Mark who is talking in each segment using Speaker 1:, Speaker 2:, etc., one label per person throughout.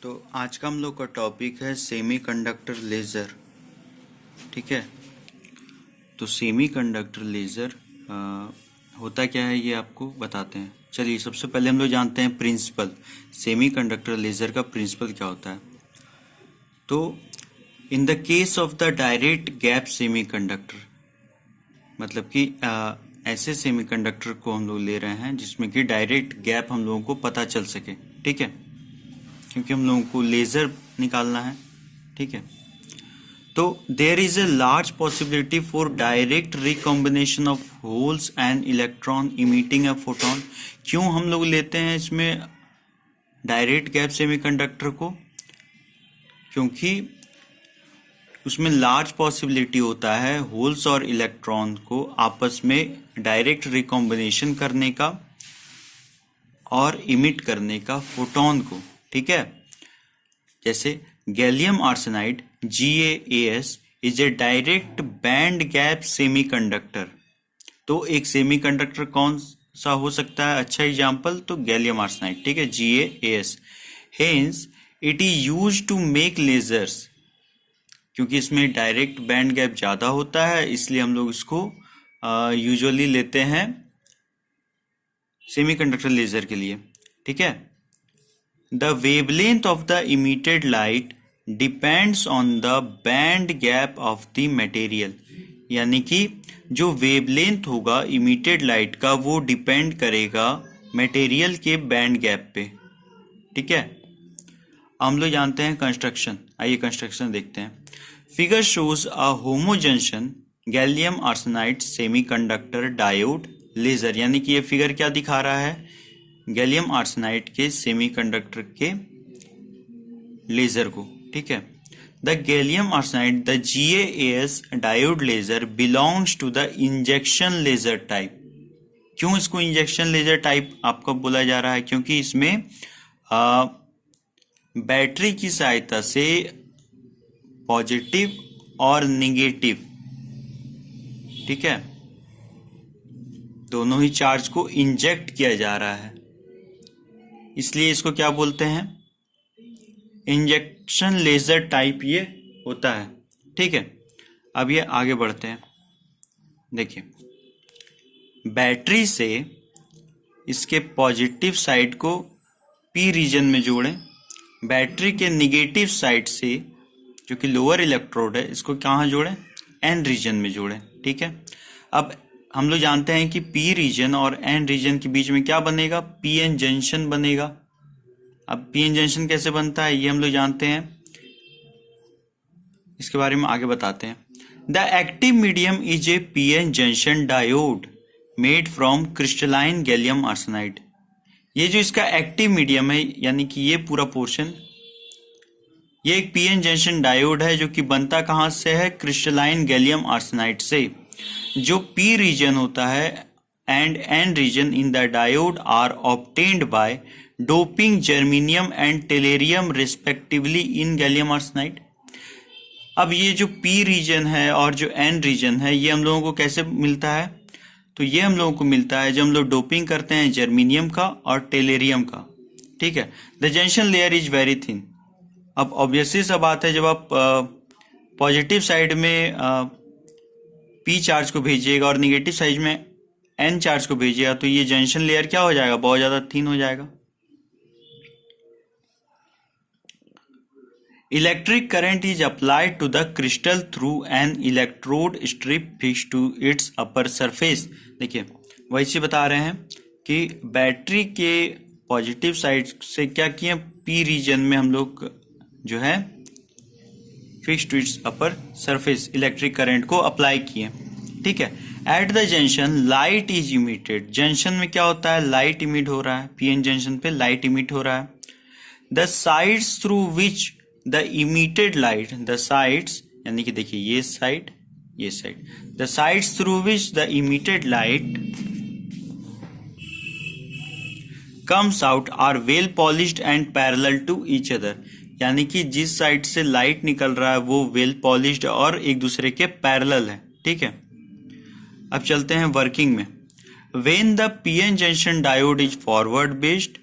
Speaker 1: तो आज का हम लोग का टॉपिक है सेमीकंडक्टर लेज़र। ठीक है, तो सेमीकंडक्टर लेज़र होता क्या है ये आपको बताते हैं। चलिए सबसे पहले हम लोग जानते हैं प्रिंसिपल, सेमीकंडक्टर लेज़र का प्रिंसिपल क्या होता है। तो in the case of the direct gap semiconductor, मतलब कि ऐसे सेमीकंडक्टर को हम लोग ले रहे हैं जिसमें कि डायरेक्ट गैप हम लोगों को पता चल सके। ठीक है, क्योंकि हम लोगों को लेज़र निकालना है। ठीक है, तो there is a large possibility for direct recombination of holes and electron emitting a photon. क्यों हम लोग लेते हैं इसमें डायरेक्ट गैप सेमीकंडक्टर को? क्योंकि उसमें लार्ज पॉसिबिलिटी होता है होल्स और इलेक्ट्रॉन को आपस में डायरेक्ट रिकॉम्बिनेशन करने का और इमिट करने का फोटोन को। ठीक है, जैसे gallium arsenide GaAs is a direct band gap semiconductor. तो एक सेमीकंडक्टर कौन सा हो सकता है अच्छा एग्जांपल? तो गैलियम आर्सेनाइड। ठीक है, GaAs। Hence it is used to make lasers. क्योंकि इसमें डायरेक्ट बैंड गैप ज़्यादा होता है, इसलिए हम लोग इसको यूजुअली लेते हैं सेमीकंडक्टर लेजर के लिए। ठीक है, The wavelength of the emitted light depends on the band gap of the material। यानी कि जो वेवलेंथ होगा इमिटेड लाइट का वो डिपेंड करेगा मटेरियल के बैंड गैप पे। ठीक है, हम लोग जानते हैं कंस्ट्रक्शन। आइए कंस्ट्रक्शन देखते हैं। Figure shows a homo junction gallium arsenide semiconductor diode laser. यानी कि ये फिगर क्या दिखा रहा है? गैलियम आर्सेनाइड के सेमीकंडक्टर के लेजर को। ठीक है, the gallium arsenide the GaAs diode laser belongs to the injection laser type. क्यों इसको इंजेक्शन लेजर टाइप आपको बोला जा रहा है? क्योंकि इसमें बैटरी की सहायता से पॉजिटिव और निगेटिव, ठीक है, दोनों ही चार्ज को इंजेक्ट किया जा रहा है, इसलिए इसको क्या बोलते हैं? इंजेक्शन लेजर टाइप ये होता है। ठीक है, अब ये आगे बढ़ते हैं। देखिए, बैटरी से इसके पॉजिटिव साइड को P रीजन में जोड़ें, बैटरी के निगेटिव साइड से जो कि लोअर इलेक्ट्रोड है इसको कहाँ जोड़ें? N रीजन में जोड़ें। ठीक है, अब हम लोग जानते हैं कि P रीजन और N रीजन के बीच में क्या बनेगा? PN जंक्शन बनेगा। अब PN जंक्शन कैसे बनता है ये हम लोग जानते हैं, इसके बारे में आगे बताते हैं। The active medium is a PN junction diode made from crystalline gallium arsenide. ये जो इसका एक्टिव मीडियम है, यानी कि ये पूरा पोर्शन, ये एक PN जंक्शन डायोड है जो कि बनता कहाँ से है? क्रिस्टलाइन गैलियम आर्सेनाइड से। जो P रीजन होता है and N region in the diode are obtained by doping germanium and tellurium respectively in gallium arsenide. अब ये जो P रीजन है और जो N रीजन है ये हम लोगों को कैसे मिलता है? तो ये हम लोगों को मिलता है जब हम लोग डोपिंग करते हैं जर्मेनियम का और टेलेरियम का। ठीक है, the junction layer is very thin. अब ऑब्वियसली सा बात है, जब आप पॉजिटिव साइड में P चार्ज को भेजिएगा और निगेटिव साइड में N चार्ज को भेजिएगा तो ये जंक्शन लेयर क्या हो जाएगा? बहुत ज़्यादा थिन हो जाएगा। Electric current is applied to the crystal through an electrode strip fix to its upper surface. देखिए, वही चीज बता रहे हैं कि बैटरी के पॉजिटिव साइड से क्या किए? P रीजन में हम लोग जो है fix to its upper surface electric current को अप्लाई किए। ठीक है, at the junction light is emitted. Junction में क्या होता है? लाइट इमिट हो रहा है, PN जंक्शन पे लाइट इमिट हो रहा है। The sides through which the emitted light, the sides यानी कि देखिए ये साइड, ये side, the sides through which the emitted light comes out are well polished and parallel to each other. यानी कि जिस साइड से लाइट निकल रहा है वो वेल पॉलिश्ड और एक दूसरे के पैरेलल है। ठीक है, अब चलते हैं वर्किंग में। When the PN junction diode is forward based,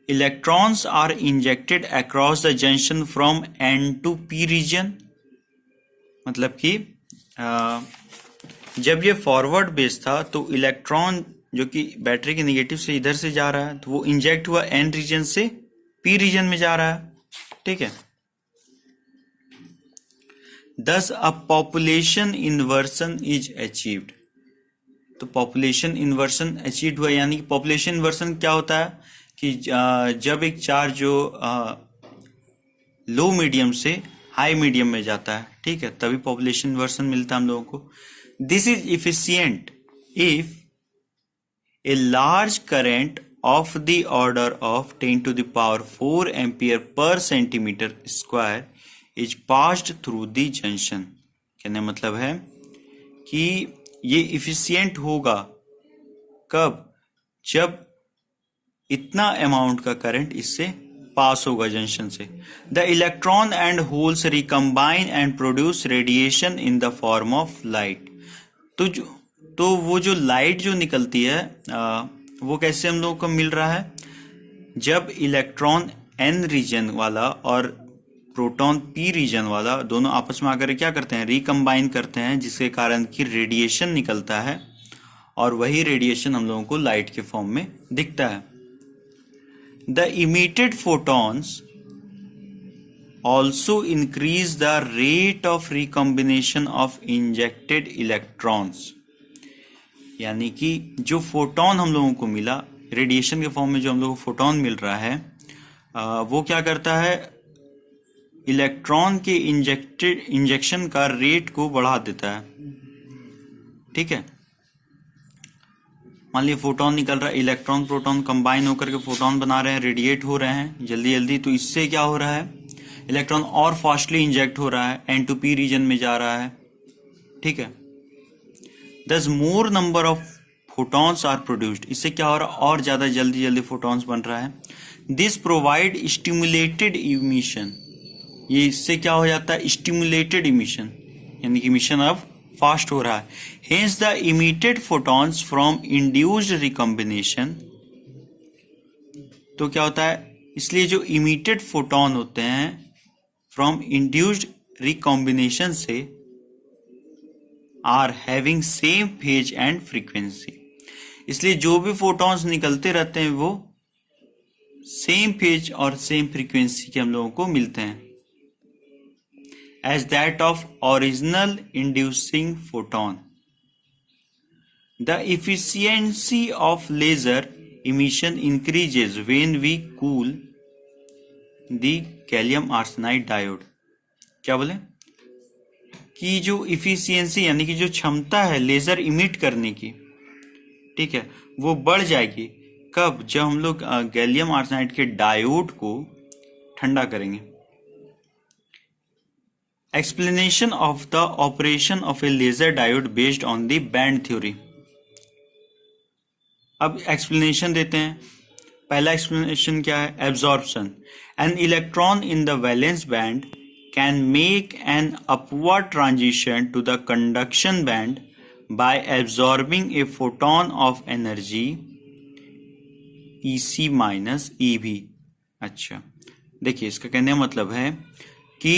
Speaker 1: electrons are injected across the junction from N to P region. मतलब कि जब ये फॉरवर्ड बेस था तो इलेक्ट्रॉन जो कि बैटरी के नेगेटिव से इधर से जा रहा है, तो वो इंजेक्ट हुआ N रीजन से P रीजन में जा रहा है। ठीक है। Thus a population inversion is achieved। तो पॉपुलेशन इन्वर्सन अचीव हुआ, यानी कि पॉपुलेशन इन्वर्सन क्या होता है कि जब एक चार्ज जो लो मीडियम से हाई मीडियम में जाता है, ठीक है, तभी पॉपुलेशन इन्वर्सन मिलता है हम लोगों को। This is efficient if a large current of the order of 10 to the power 4 ampere per centimeter square is passed through the junction। कहने मतलब है कि ये इफिशियंट होगा कब, जब इतना अमाउंट का करंट इससे पास होगा जंक्शन से। The electron and holes recombine and produce radiation in the form of light. तो वो जो लाइट जो निकलती है वो कैसे हम लोगों को मिल रहा है, जब इलेक्ट्रॉन N रीजन वाला और प्रोटॉन P रीजन वाला दोनों आपस में आकर क्या करते हैं, रिकम्बाइन करते हैं, जिसके कारण कि रेडिएशन निकलता है और वही रेडिएशन हम लोगों को लाइट के फॉर्म में दिखता है। The emitted photons also increase the rate of recombination of injected electrons. यानी कि जो फोटोन हम लोगों को मिला रेडिएशन के फॉर्म में, जो हम लोगों को फोटोन मिल रहा है वो क्या करता है, इलेक्ट्रॉन के इंजेक्शन का रेट को बढ़ा देता है। ठीक है। मान लीजिए फोटोन निकल रहा है, इलेक्ट्रॉन प्रोटॉन कंबाइन होकर के फोटोन बना रहे हैं, रेडिएट हो रहे हैं जल्दी जल्दी, तो इससे क्या हो रहा है, इलेक्ट्रॉन और फास्टली इंजेक्ट हो रहा है, N to P रीजन में जा रहा है। ठीक है। Thus more number of photons are produced। इससे क्या हो रहा है, और ज्यादा जल्दी जल्दी फोटॉन्स बन रहा है। This provide stimulated emission। ये इससे क्या हो जाता है, स्टिमुलेटेड इमिशन, यानी कि इमिशन अब फास्ट हो रहा है। Hence the emitted photons from induced recombination। तो क्या होता है, इसलिए जो इमिटेड फोटोन होते हैं फ्रॉम इंड्यूस्ड रिकॉम्बिनेशन से are having same phase and frequency. इसलिए जो भी फोटॉन्स निकलते रहते हैं वो सेम फेज और सेम फ्रीक्वेंसी के हम लोगों को मिलते हैं, as that of original inducing photon. The efficiency of laser emission increases when we cool the gallium arsenide diode. क्या बोले कि जो इफिशियंसी यानी कि जो क्षमता है लेजर इमिट करने की, ठीक है, वो बढ़ जाएगी कब, जब हम लोग गैलियम आर्सेनाइड के डायोड को ठंडा करेंगे। Explanation of the operation of a laser diode based on the band theory. अब एक्सप्लेनेशन देते हैं। पहला एक्सप्लेनेशन क्या है, absorption. An electron in the valence band can make an upward transition to the conduction band by absorbing a photon of energy EC minus EV। अच्छा, देखिए इसका कहने का मतलब है कि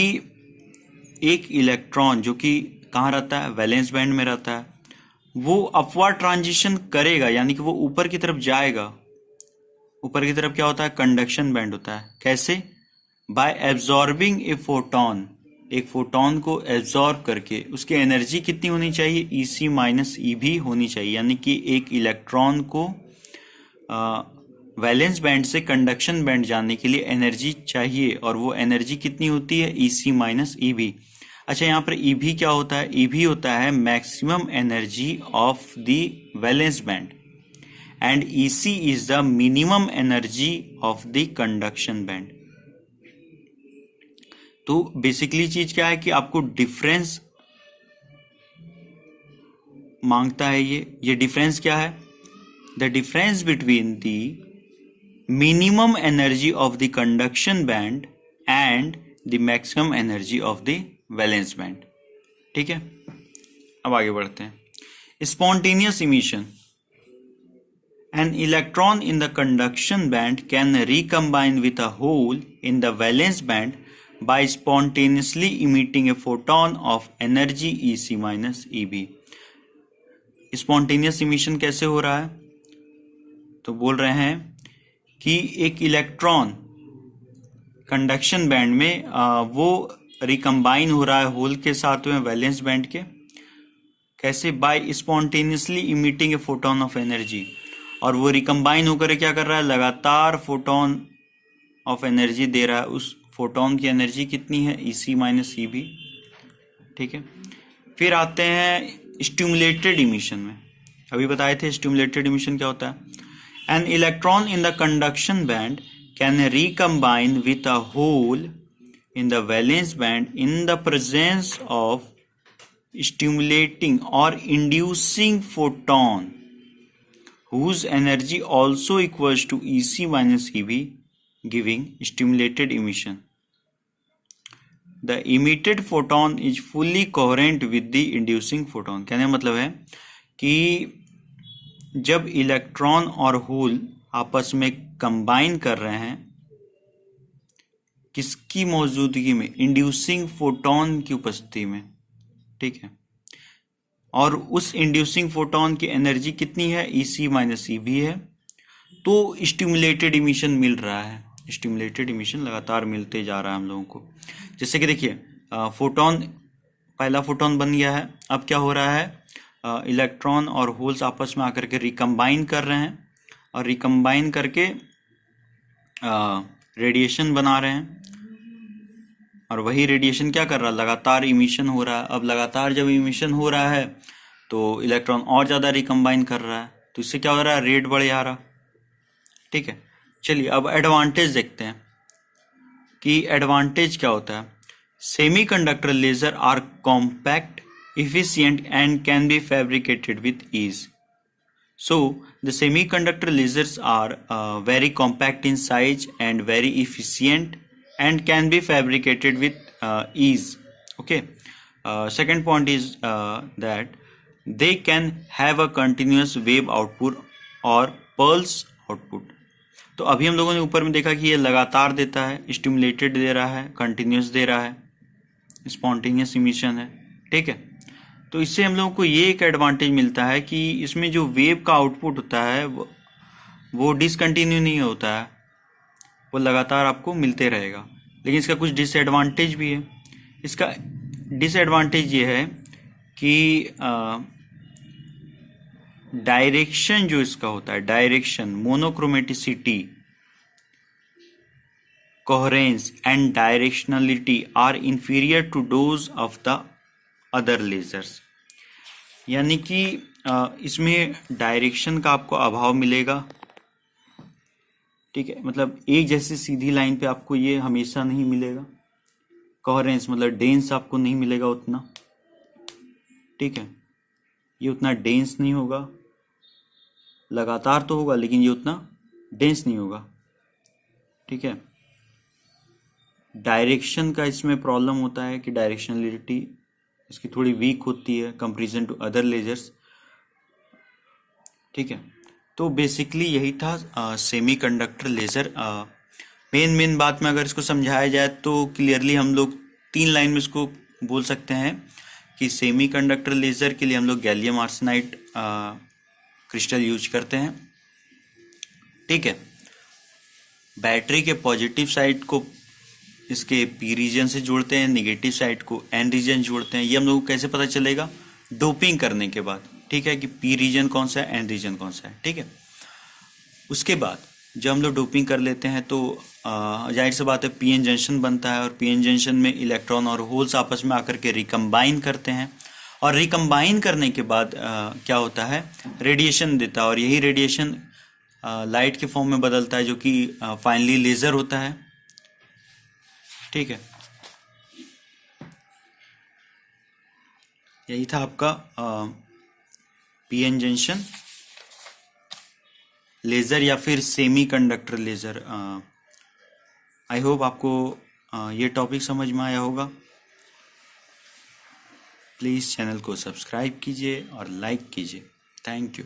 Speaker 1: एक इलेक्ट्रॉन जो कि कहाँ रहता है, वैलेंस बैंड में रहता है, वो अपवर्ड ट्रांजिशन करेगा, यानी कि वो ऊपर की तरफ जाएगा। ऊपर की तरफ क्या होता है, कंडक्शन बैंड होता है। कैसे, बाय एब्जॉर्बिंग ए फोटोन, एक फोटोन को एब्जॉर्ब करके उसकी एनर्जी कितनी होनी चाहिए, EC माइनस EV होनी चाहिए। यानी कि एक इलेक्ट्रॉन को वैलेंस बैंड से कंडक्शन बैंड जाने के लिए एनर्जी चाहिए, और वो एनर्जी कितनी होती है, EC माइनस EV। अच्छा, यहाँ पर EV क्या होता है, EV होता है maximum energy of the valence band, and EC is the minimum energy of the conduction band. तो बेसिकली चीज क्या है कि आपको डिफरेंस मांगता है। ये डिफरेंस क्या है, the difference between the minimum energy of the conduction band and the maximum energy of the valence band. ठीक है, अब आगे बढ़ते हैं। Spontaneous emission. An electron in the conduction band can recombine with a hole in the valence band by spontaneously emitting a photon of energy EC minus EB. Spontaneous emission कैसे हो रहा है? तो बोल रहे हैं कि एक इलेक्ट्रॉन कंडक्शन बैंड में वो रिकम्बाइन हो रहा है होल के साथ में वैलेंस बैंड के. कैसे? By spontaneously emitting a photon of energy. और वो रिकम्बाइन होकर क्या कर रहा है? लगातार फोटोन ऑफ एनर्जी दे रहा है. उस फोटोन की एनर्जी कितनी है? EC minus EB. ठीक है. फिर आते हैं स्टिमुलेटेड इमिशन में. अभी बताए थे स्टिमुलेटेड इमिशन क्या होता है. An electron in the conduction band can recombine with a hole in the valence band in the presence of stimulating or inducing photon whose energy also equals to EC minus EB, giving stimulated emission. The emitted photon is fully coherent with the inducing photon. कहने का मतलब है कि जब electron और whole आपस में combine कर रहे हैं, किसकी मौजूदगी में? इंड्यूसिंग फोटोन की उपस्थिति में. ठीक है. और उस इंड्यूसिंग फोटोन की एनर्जी कितनी है? EC माइनस EB है. तो स्टिमुलेटेड इमिशन मिल रहा है. स्टिमुलेटेड इमिशन लगातार मिलते जा रहा है हम लोगों को. जैसे कि देखिए फोटोन, पहला फोटोन बन गया है. अब क्या हो रहा है? इलेक्ट्रॉन और होल्स आपस में आकर के रिकम्बाइन कर रहे हैं और रिकम्बाइन करके रेडिएशन बना रहे हैं. और वही रेडिएशन क्या कर रहा है? लगातार इमिशन हो रहा है. अब लगातार जब इमिशन हो रहा है तो इलेक्ट्रॉन और ज़्यादा रिकम्बाइन कर रहा है. तो इससे क्या हो रहा है? रेट बढ़ जा रहा. ठीक है. चलिए अब एडवांटेज देखते हैं कि एडवांटेज क्या होता है. Semiconductor laser are compact, efficient and can be fabricated with ease. So the semiconductor lasers are very compact in size and very efficient and can be fabricated with ease. Okay. Second point is that they can have a continuous wave output or pulse output. तो अभी हम लोगों ने ऊपर में देखा कि ये लगातार देता है, स्टिमुलेटेड दे रहा है, कंटिन्यूस दे रहा है, स्पॉन्टेनियस इमिशन है. ठीक है. तो इससे हम लोगों को ये एक एडवांटेज मिलता है कि इसमें जो वेव का आउटपुट होता है वो डिसकंटिन्यू नहीं होता है, वो लगातार आपको मिलते रहेगा. लेकिन इसका कुछ डिसएडवांटेज भी है. इसका डिसएडवांटेज ये है कि डायरेक्शन जो इसका होता है, direction, monochromaticity, coherence and directionality are inferior to those of the other lasers. यानी कि इसमें डायरेक्शन का आपको अभाव मिलेगा. ठीक है. मतलब एक जैसी सीधी लाइन पे आपको ये हमेशा नहीं मिलेगा. कोहेरेंस मतलब डेंस आपको नहीं मिलेगा उतना. ठीक है. ये उतना डेंस नहीं होगा. लगातार तो होगा लेकिन ये उतना डेंस नहीं होगा. ठीक है. डायरेक्शन का इसमें प्रॉब्लम होता है कि डायरेक्शनलिटी इसकी थोड़ी वीक होती है कंपेरिजन टू अदर लेजर्स. ठीक है. तो बेसिकली यही था सेमी कंडक्टर लेज़र. मेन बात में अगर इसको समझाया जाए तो क्लियरली हम लोग 3 लाइन में इसको बोल सकते हैं कि सेमी कंडक्टर लेज़र के लिए हम लोग गैलियम आर्सेनाइड क्रिस्टल यूज करते हैं. ठीक है. बैटरी के पॉजिटिव साइड को इसके पी रीजन से जोड़ते हैं, नेगेटिव साइड को एन रीजन जोड़ते हैं. ये हम लोग को कैसे पता चलेगा? डोपिंग करने के बाद. ठीक है, कि पी रीजन कौन सा है, एन रीजन कौन सा है. ठीक है. उसके बाद जब हम लोग डोपिंग कर लेते हैं तो जाहिर सी बात है पीएन जंक्शन बनता है और पीएन जंक्शन में इलेक्ट्रॉन और होल्स आपस में आकर के रिकम्बाइन करते हैं. और रिकम्बाइन करने के बाद क्या होता है? रेडिएशन देता है. और यही रेडिएशन लाइट के फॉर्म में बदलता है जो कि फाइनली लेज़र होता है. ठीक है. यही था आपका पीएन जंक्शन लेज़र या फिर semi conductor laser. I hope आपको ये टॉपिक समझ में आया होगा. प्लीज़ चैनल को सब्सक्राइब कीजिए और लाइक कीजिए. Thank you.